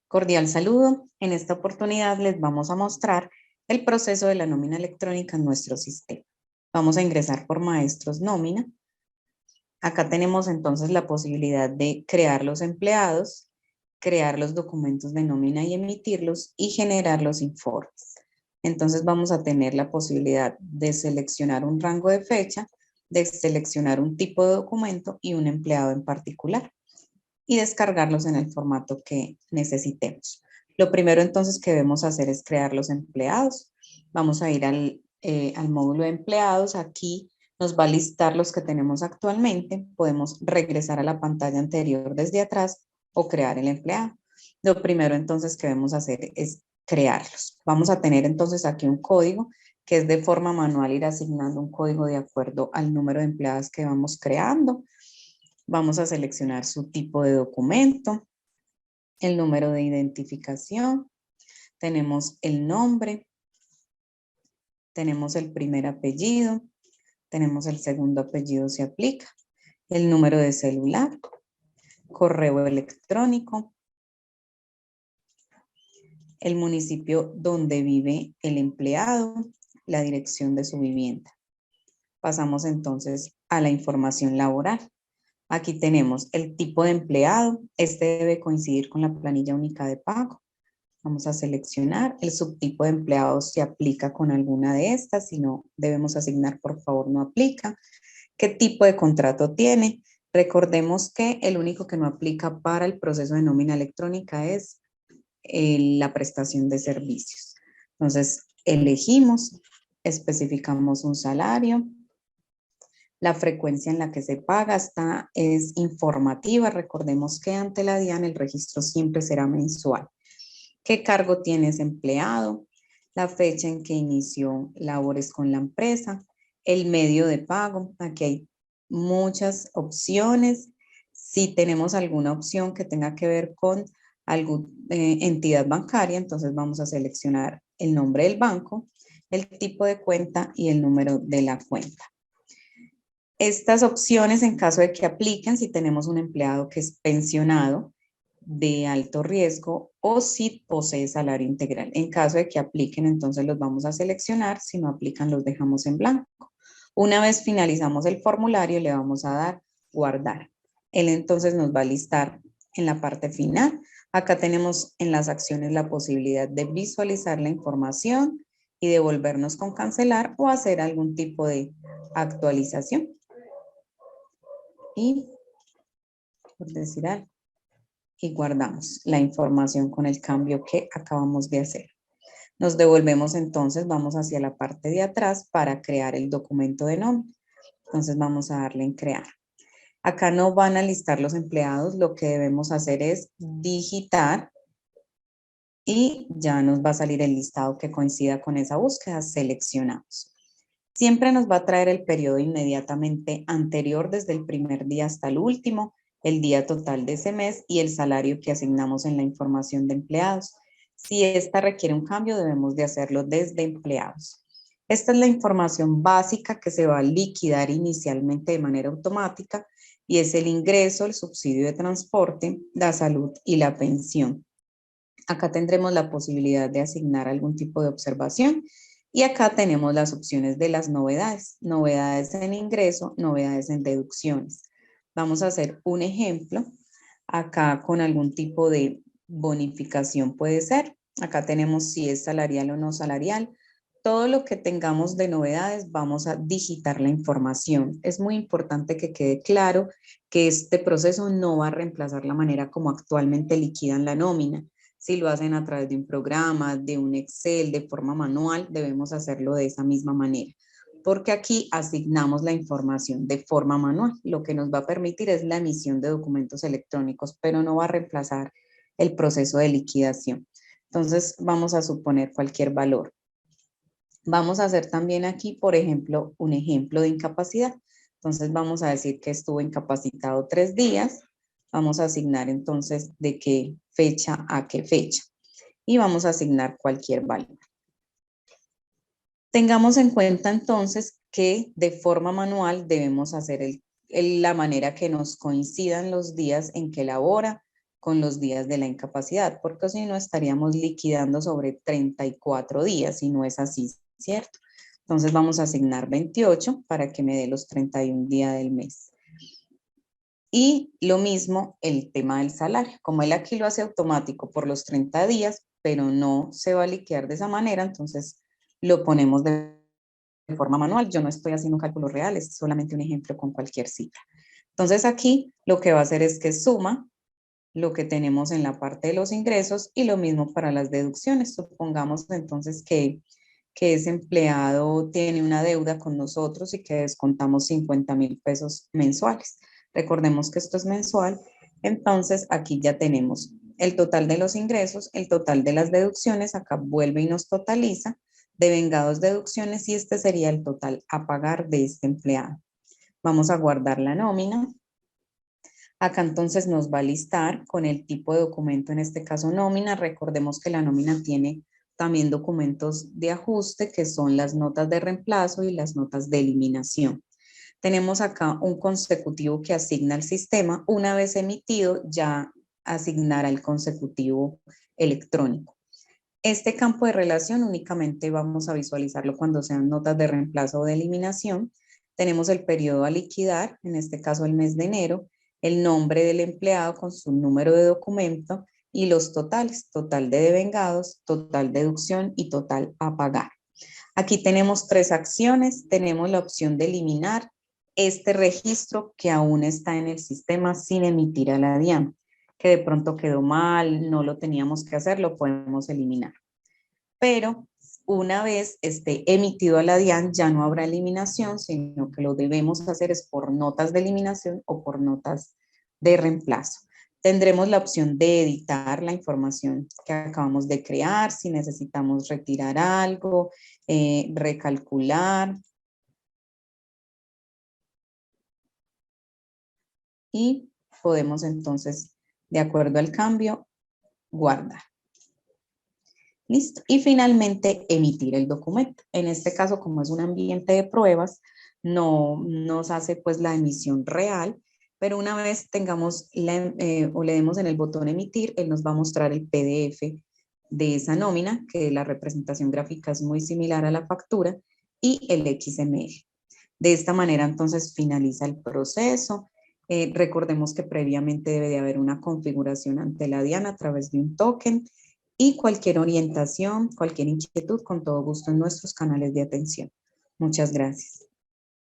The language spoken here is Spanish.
Cordial saludo. En esta oportunidad les vamos a mostrar el proceso de la nómina electrónica en nuestro sistema. Vamos a ingresar por maestros nómina. Acá tenemos entonces la posibilidad de crear los empleados, crear los documentos de nómina y emitirlos y generar los informes. Entonces vamos a tener la posibilidad de seleccionar un rango de fecha, de seleccionar un tipo de documento y un empleado en particular, y descargarlos en el formato que necesitemos. Lo primero entonces que debemos hacer es crear los empleados. Vamos a ir al módulo de empleados. Aquí nos va a listar los que tenemos actualmente. Podemos regresar a la pantalla anterior desde atrás o crear el empleado. Lo primero entonces que debemos hacer es crearlos. Vamos a tener entonces aquí un código que es de forma manual ir asignando un código de acuerdo al número de empleados que vamos creando. Vamos a seleccionar su tipo de documento, el número de identificación, tenemos el nombre, tenemos el primer apellido, tenemos el segundo apellido si aplica, el número de celular, correo electrónico, el municipio donde vive el empleado, la dirección de su vivienda. Pasamos entonces a la información laboral. Aquí tenemos el tipo de empleado. Este debe coincidir con la planilla única de pago. Vamos a seleccionar. El subtipo de empleado se aplica con alguna de estas. Si no, debemos asignar, por favor, no aplica. ¿Qué tipo de contrato tiene? Recordemos que el único que no aplica para el proceso de nómina electrónica es la prestación de servicios. Entonces, elegimos, especificamos un salario. La frecuencia en la que se paga es informativa. Recordemos que ante la DIAN el registro siempre será mensual. ¿Qué cargo tiene ese empleado? La fecha en que inició labores con la empresa, el medio de pago. Aquí hay muchas opciones. Si tenemos alguna opción que tenga que ver con alguna entidad bancaria, entonces vamos a seleccionar el nombre del banco, el tipo de cuenta y el número de la cuenta. Estas opciones, en caso de que apliquen, si tenemos un empleado que es pensionado de alto riesgo o si posee salario integral. En caso de que apliquen, entonces los vamos a seleccionar. Si no aplican, los dejamos en blanco. Una vez finalizamos el formulario, le vamos a dar guardar. Él entonces nos va a listar en la parte final. Acá tenemos en las acciones la posibilidad de visualizar la información y de volvernos con cancelar o hacer algún tipo de actualización. Y, por decir algo, y guardamos la información con el cambio que acabamos de hacer. Nos devolvemos entonces, vamos hacia la parte de atrás para crear el documento de nómina. Entonces vamos a darle en crear. Acá no van a listar los empleados, lo que debemos hacer es digitar y ya nos va a salir el listado que coincida con esa búsqueda. Seleccionamos. Siempre nos va a traer el periodo inmediatamente anterior, desde el primer día hasta el último, el día total de ese mes y el salario que asignamos en la información de empleados. Si esta requiere un cambio, debemos de hacerlo desde empleados. Esta es la información básica que se va a liquidar inicialmente de manera automática y es el ingreso, el subsidio de transporte, la salud y la pensión. Acá tendremos la posibilidad de asignar algún tipo de observación y acá tenemos las opciones de las novedades. Novedades en ingreso, novedades en deducciones. Vamos a hacer un ejemplo acá con algún tipo de bonificación puede ser. Acá tenemos si es salarial o no salarial. Todo lo que tengamos de novedades vamos a digitar la información. Es muy importante que quede claro que este proceso no va a reemplazar la manera como actualmente liquidan la nómina. Si lo hacen a través de un programa, de un Excel, de forma manual, debemos hacerlo de esa misma manera, porque aquí asignamos la información de forma manual. Lo que nos va a permitir es la emisión de documentos electrónicos, pero no va a reemplazar el proceso de liquidación. Entonces, vamos a suponer cualquier valor. Vamos a hacer también aquí, por ejemplo, un ejemplo de incapacidad. Entonces, vamos a decir que estuvo incapacitado 3 días. Vamos a asignar entonces de qué fecha a qué fecha. Y vamos a asignar cualquier valor. Tengamos en cuenta entonces que de forma manual debemos hacer la manera que nos coincidan los días en que labora, con los días de la incapacidad, porque si no estaríamos liquidando sobre 34 días y no es así, ¿cierto? Entonces vamos a asignar 28 para que me dé los 31 días del mes. Y lo mismo el tema del salario. Como él aquí lo hace automático por los 30 días, pero no se va a liquidar de esa manera, entonces lo ponemos de forma manual. Yo no estoy haciendo un cálculo real, es solamente un ejemplo con cualquier cifra. Entonces aquí lo que va a hacer es que suma lo que tenemos en la parte de los ingresos y lo mismo para las deducciones. Supongamos entonces que ese empleado tiene una deuda con nosotros y que descontamos 50,000 pesos mensuales. Recordemos que esto es mensual, entonces aquí ya tenemos el total de los ingresos, el total de las deducciones, acá vuelve y nos totaliza, devengados deducciones y este sería el total a pagar de este empleado. Vamos a guardar la nómina. Acá entonces nos va a listar con el tipo de documento, en este caso nómina. Recordemos que la nómina tiene también documentos de ajuste, que son las notas de reemplazo y las notas de eliminación. Tenemos acá un consecutivo que asigna el sistema. Una vez emitido, ya asignará el consecutivo electrónico. Este campo de relación únicamente vamos a visualizarlo cuando sean notas de reemplazo o de eliminación. Tenemos el periodo a liquidar, en este caso el mes de enero, el nombre del empleado con su número de documento y los totales, total de devengados, total deducción y total a pagar. Aquí tenemos 3 acciones, tenemos la opción de eliminar este registro que aún está en el sistema sin emitir a la DIAN, que de pronto quedó mal, no lo teníamos que hacer, lo podemos eliminar. Pero una vez esté emitido a la DIAN ya no habrá eliminación, sino que lo debemos hacer es por notas de eliminación o por notas de reemplazo. Tendremos la opción de editar la información que acabamos de crear, si necesitamos retirar algo, recalcular. Y podemos entonces, de acuerdo al cambio, guardar. Listo. Y finalmente emitir el documento. En este caso, como es un ambiente de pruebas, no nos hace pues la emisión real, pero una vez tengamos o le demos en el botón emitir, él nos va a mostrar el PDF de esa nómina, que la representación gráfica es muy similar a la factura, y el XML. De esta manera entonces finaliza el proceso. Recordemos que previamente debe de haber una configuración ante la DIAN a través de un token y cualquier orientación, cualquier inquietud, con todo gusto en nuestros canales de atención. Muchas gracias.